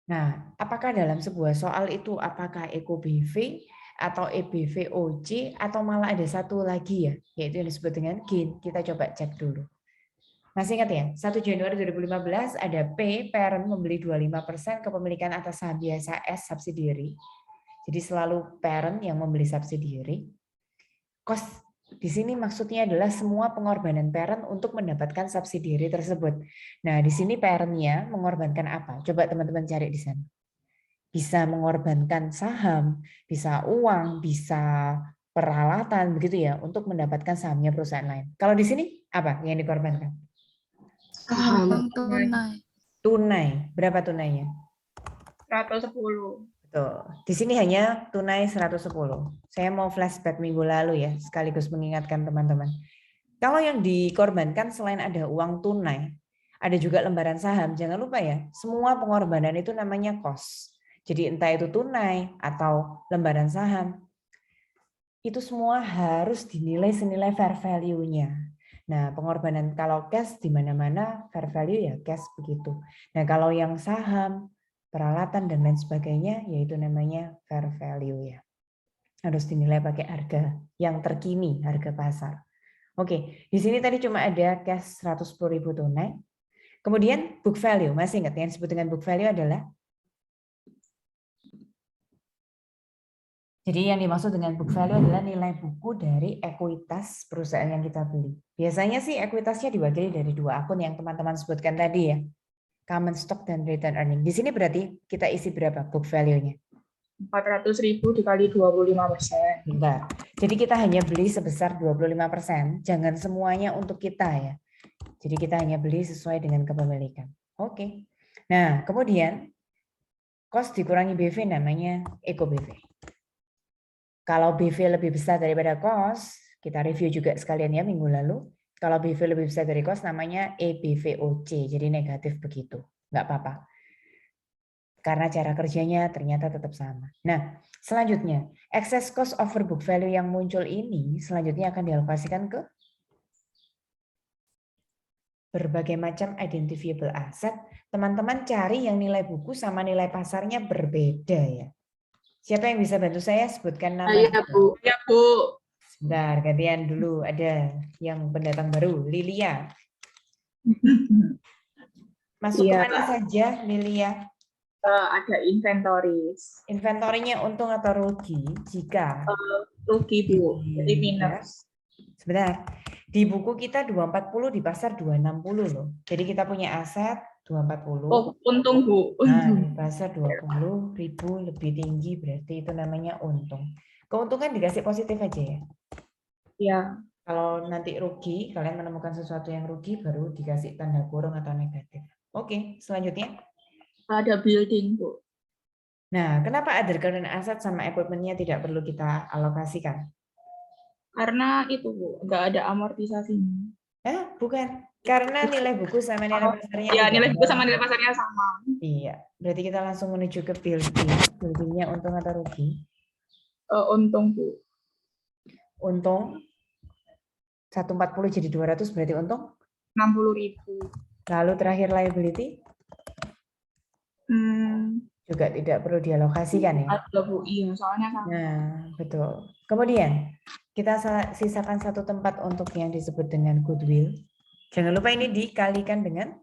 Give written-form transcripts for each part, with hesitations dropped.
Nah, apakah dalam sebuah soal itu apakah Eko BV atau EBVOC atau malah ada satu lagi ya, yaitu yang disebut dengan GAIN. Kita coba cek dulu. Masih ingat ya, 1 Januari 2015 ada P, parent membeli 25% kepemilikan atas saham biasa S subsidiary. Jadi selalu parent yang membeli subsidiary. Cost di sini maksudnya adalah semua pengorbanan parent untuk mendapatkan subsidiary tersebut. Nah, di sini parentnya mengorbankan apa? Coba teman-teman cari di sana. Bisa mengorbankan saham, bisa uang, bisa peralatan, begitu ya, untuk mendapatkan sahamnya perusahaan lain. Kalau di sini apa yang dikorbankan? Saham tunai. Tunai. Berapa tunainya? 110. Betul. Di sini hanya tunai 110. Saya mau flashback minggu lalu ya, sekaligus mengingatkan teman-teman. Kalau yang dikorbankan selain ada uang tunai, ada juga lembaran saham. Jangan lupa ya, semua pengorbanan itu namanya cost. Jadi entah itu tunai atau lembaran saham, itu semua harus dinilai senilai fair value-nya. Nah, pengorbanan kalau cash di mana-mana fair value ya cash begitu. Nah, kalau yang saham, peralatan dan lain sebagainya yaitu namanya fair value ya. Harus dinilai pakai harga yang terkini, harga pasar. Oke, di sini tadi cuma ada cash 110.000 tunai. Kemudian book value, masih ingat yang disebut dengan book value adalah? Jadi yang dimaksud dengan book value adalah nilai buku dari ekuitas perusahaan yang kita beli. Biasanya sih ekuitasnya diwakili dari dua akun yang teman-teman sebutkan tadi ya. Common stock dan return earning. Di sini berarti kita isi berapa book value-nya? 400.000 dikali 25%. Bentar. Jadi kita hanya beli sebesar 25%. Jangan semuanya untuk kita ya. Jadi kita hanya beli sesuai dengan kepemilikan. Oke. Nah, kemudian cost dikurangi BV namanya Eko BV. Kalau BV lebih besar daripada cost, kita review juga sekalian ya minggu lalu. Kalau BV lebih besar dari cost namanya EBVOC, jadi negatif begitu. Nggak apa-apa. Karena cara kerjanya ternyata tetap sama. Nah, selanjutnya, excess cost over book value yang muncul ini selanjutnya akan dialokasikan ke berbagai macam identifiable asset. Teman-teman cari yang nilai buku sama nilai pasarnya berbeda ya. Siapa yang bisa bantu saya sebutkan namanya? Bu. Ya, Bu. Sebentar, gantian dulu. Ada yang pendatang baru, Lilia. Masuk Iya, kemana saja, Lilia? ada inventories. Inventorinya untung atau rugi? Jika Rugi, Bu. Jadi minus. sebentar, di buku kita 240, di pasar 260 loh. Jadi kita punya aset 240. Oh, untung, Bu. Nah, Untung. di pasar 20.000 lebih tinggi, berarti itu namanya untung. Keuntungan dikasih positif aja ya. Ya, Kalau nanti rugi, kalian menemukan sesuatu yang rugi, baru dikasih tanda kurung atau negatif. Oke, selanjutnya. ada building, Bu. Nah, kenapa other current asset sama equipment-nya tidak perlu kita alokasikan? Karena itu, Bu, nggak ada amortisasinya. Bukan. Karena nilai buku sama nilai Oh, pasarnya ya, tidak nilai buku sama sama. nilai pasarnya sama. Iya, berarti kita langsung menuju ke building. Buildingnya untung atau rugi? Untung, Bu. Untung 140 jadi 200 berarti untung 60.000. Lalu terakhir liability juga tidak perlu dialokasikan ya. Ada, Bu. Iya, soalnya sama. Nah, betul. Kemudian kita sisakan satu tempat untuk yang disebut dengan goodwill. Jangan lupa ini dikalikan dengan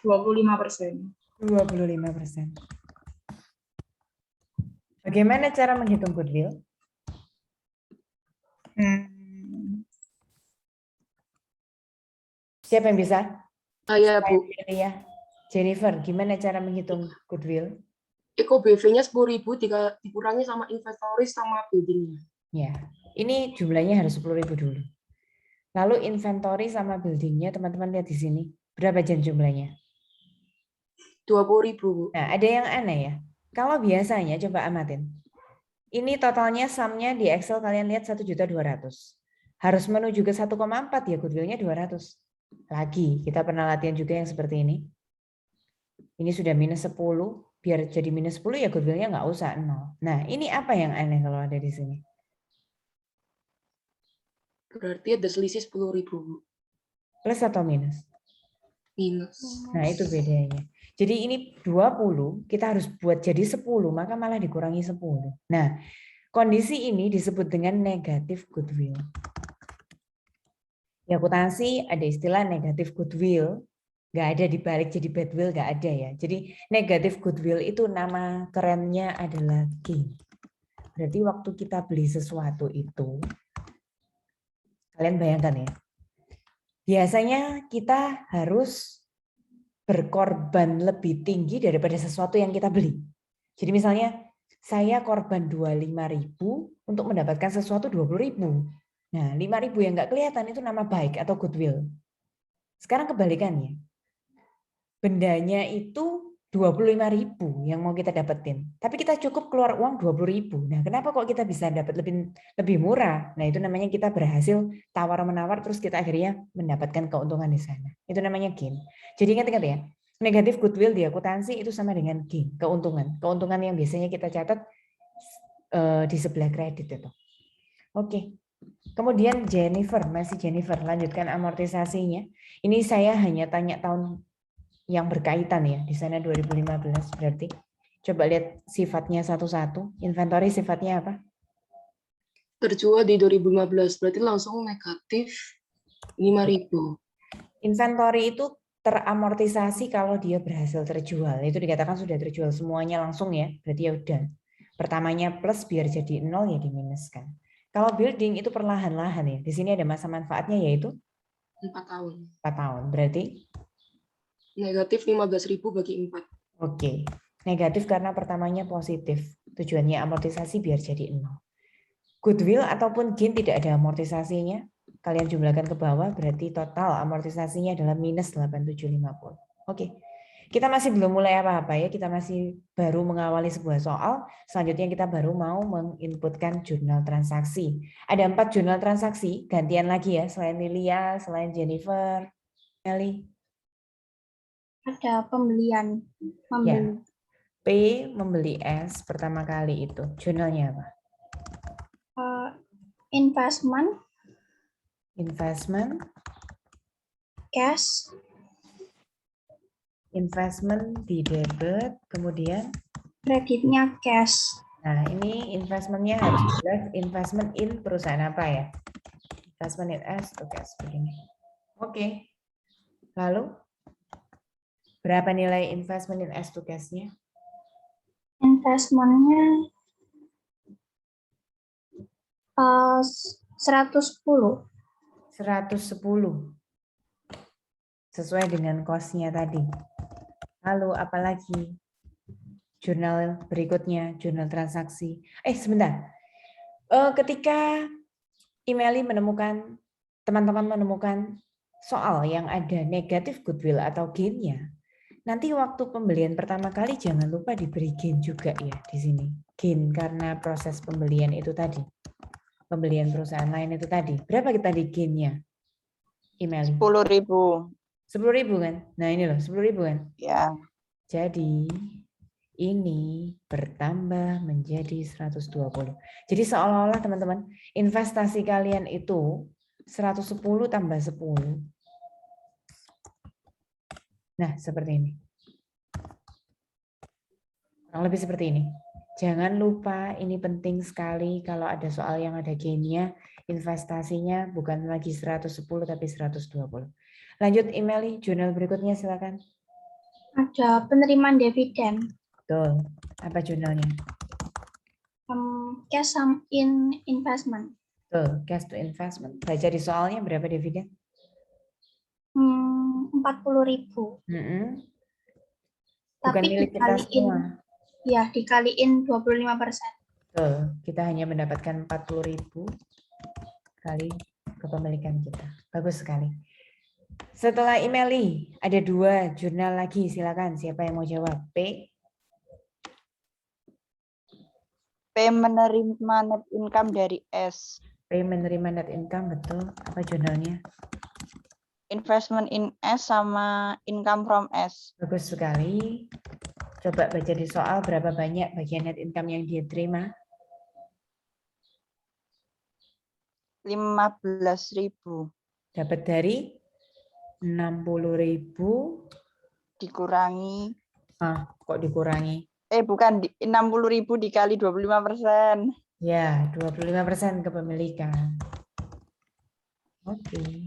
25%. 25%. Bagaimana cara menghitung goodwill? Siapa yang bisa? Saya, Bu. Ya. Jennifer, gimana cara menghitung goodwill? Eko BV-nya 10.000 dikurangi sama inventories sama building-nya. Ya, ini jumlahnya harus 10.000 dulu. Lalu inventory sama building-nya, teman-teman lihat di sini. Berapa jam jumlahnya? 20.000. Nah, ada yang aneh ya. Kalau biasanya, coba amatin. Ini totalnya sum-nya di Excel kalian lihat 1.200.000. Harus menuju ke 1,4 ya, goodwill-nya 200. Lagi, kita pernah latihan juga yang seperti ini. Ini sudah minus 10, biar jadi minus 10 ya goodwill-nya nggak usah 0. Nah, ini apa yang aneh kalau ada di sini? Berarti ada selisih 10.000. Plus atau minus? Minus. Nah, itu bedanya. Jadi ini 20, kita harus buat jadi 10, maka malah dikurangi 10. Nah, kondisi ini disebut dengan negatif goodwill. Di akuntansi ada istilah negatif goodwill, nggak ada dibalik jadi badwill, nggak ada ya. Jadi negatif goodwill itu nama kerennya adalah gain. Berarti waktu kita beli sesuatu itu, kalian bayangkan ya, biasanya kita harus berkorban lebih tinggi daripada sesuatu yang kita beli. Jadi misalnya saya korban 25.000 untuk mendapatkan sesuatu 20.000. Nah, 5.000 yang nggak kelihatan itu nama baik atau goodwill. Sekarang kebalikannya. Bendanya itu 25.000 yang mau kita dapetin. Tapi kita cukup keluar uang 20.000. Nah, kenapa kok kita bisa dapat lebih murah? Nah, itu namanya kita berhasil tawar-menawar terus kita akhirnya mendapatkan keuntungan di sana. Itu namanya gain. Jadi ingat-ingat ya, negatif goodwill di akuntansi itu sama dengan gain, keuntungan. Keuntungan yang biasanya kita catat di sebelah kredit itu. Oke. Kemudian Jennifer, masih Jennifer, lanjutkan amortisasinya. Ini saya hanya tanya tahun yang berkaitan ya, di sana 2015 berarti. Coba lihat sifatnya satu-satu. Inventory sifatnya apa? Terjual di 2015, berarti langsung negatif 5.000. Inventory itu teramortisasi kalau dia berhasil terjual. Itu dikatakan sudah terjual semuanya langsung ya, berarti ya udah. Pertamanya plus biar jadi 0 ya diminuskan. Kalau building itu perlahan-lahan ya. Di sini ada masa manfaatnya yaitu 4 tahun. 4 tahun. Berarti Negatif 15.000 bagi 4. oke. Negatif karena pertamanya positif. Tujuannya amortisasi biar jadi 0. Goodwill ataupun gain tidak ada amortisasinya. Kalian jumlahkan ke bawah berarti total amortisasinya adalah minus 8.750. Oke. Kita masih belum mulai apa-apa ya, kita masih baru mengawali sebuah soal. Selanjutnya kita baru mau menginputkan jurnal transaksi. Ada 4 jurnal transaksi, gantian lagi ya, selain Lilia, selain Jennifer, Melly. Ada pembelian. Ya. P membeli S pertama kali itu. Jurnalnya apa? Investment, Investment, cash, investment di debit, kemudian kreditnya cash. nah, ini investmentnya harus jelas investment in perusahaan apa ya? Investment in S, oke, begini. Oke. Lalu, berapa nilai investment in S to cash-nya? Investmentnya 110. 110. Sesuai dengan cost-nya tadi. Lalu, apalagi? Jurnal berikutnya, jurnal transaksi. Sebentar. Ketika Emily menemukan, teman-teman menemukan soal yang ada negatif goodwill atau gain-nya, nanti waktu pembelian pertama kali jangan lupa diberi gain juga ya di sini. Gain karena proses pembelian itu tadi. Pembelian perusahaan lain itu tadi. Berapa kita di gain-nya? Emily? 10.000. 10.000 kan? Nah ini loh, 10.000 kan? Ya. Jadi ini bertambah menjadi 120. Jadi seolah-olah teman-teman, investasi kalian itu 110 tambah 10. Nah, seperti ini. Kurang lebih seperti ini. Jangan lupa, ini penting sekali kalau ada soal yang ada gain-nya, investasinya bukan lagi 110 tapi 120. Lanjut Emily, jurnal berikutnya silakan. Ada penerimaan dividen. Betul. Apa jurnalnya? Cash in investment. Betul, cash to investment. Baca di soalnya berapa dividen? 40.000. Bukan Tapi milik kita semua. Ya, dikaliin 25%. Betul, kita hanya mendapatkan 40.000 kali kepemilikan kita. Bagus sekali. Setelah Emily, ada 2 jurnal lagi. Silakan, siapa yang mau jawab? P menerima net income dari S. P menerima net income, betul. Apa jurnalnya? Investment in S sama income from S. Bagus sekali. Coba baca di soal berapa banyak bagian net income yang dia terima. 15.000. Dapat dari 60.000. dikurangi, Kok dikurangi? bukan, 60.000 dikali 25%. Ya, 25% kepemilikan. Oke.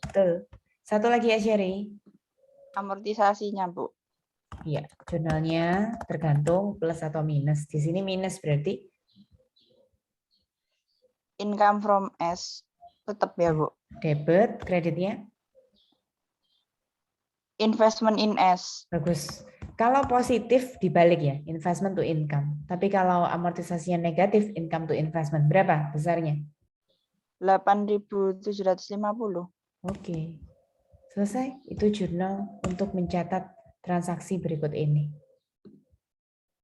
Betul. Satu lagi ya, Sherry. Amortisasinya, Bu. Iya, jurnalnya tergantung plus atau minus. Di sini minus berarti Income from S. Tetap ya, Bu. debit, kreditnya Investment in S. bagus. Kalau positif dibalik ya, investment to income. Tapi kalau amortisasinya negatif, income to investment. Berapa besarnya? 8.750. Oke. Selesai. Itu jurnal untuk mencatat transaksi berikut ini.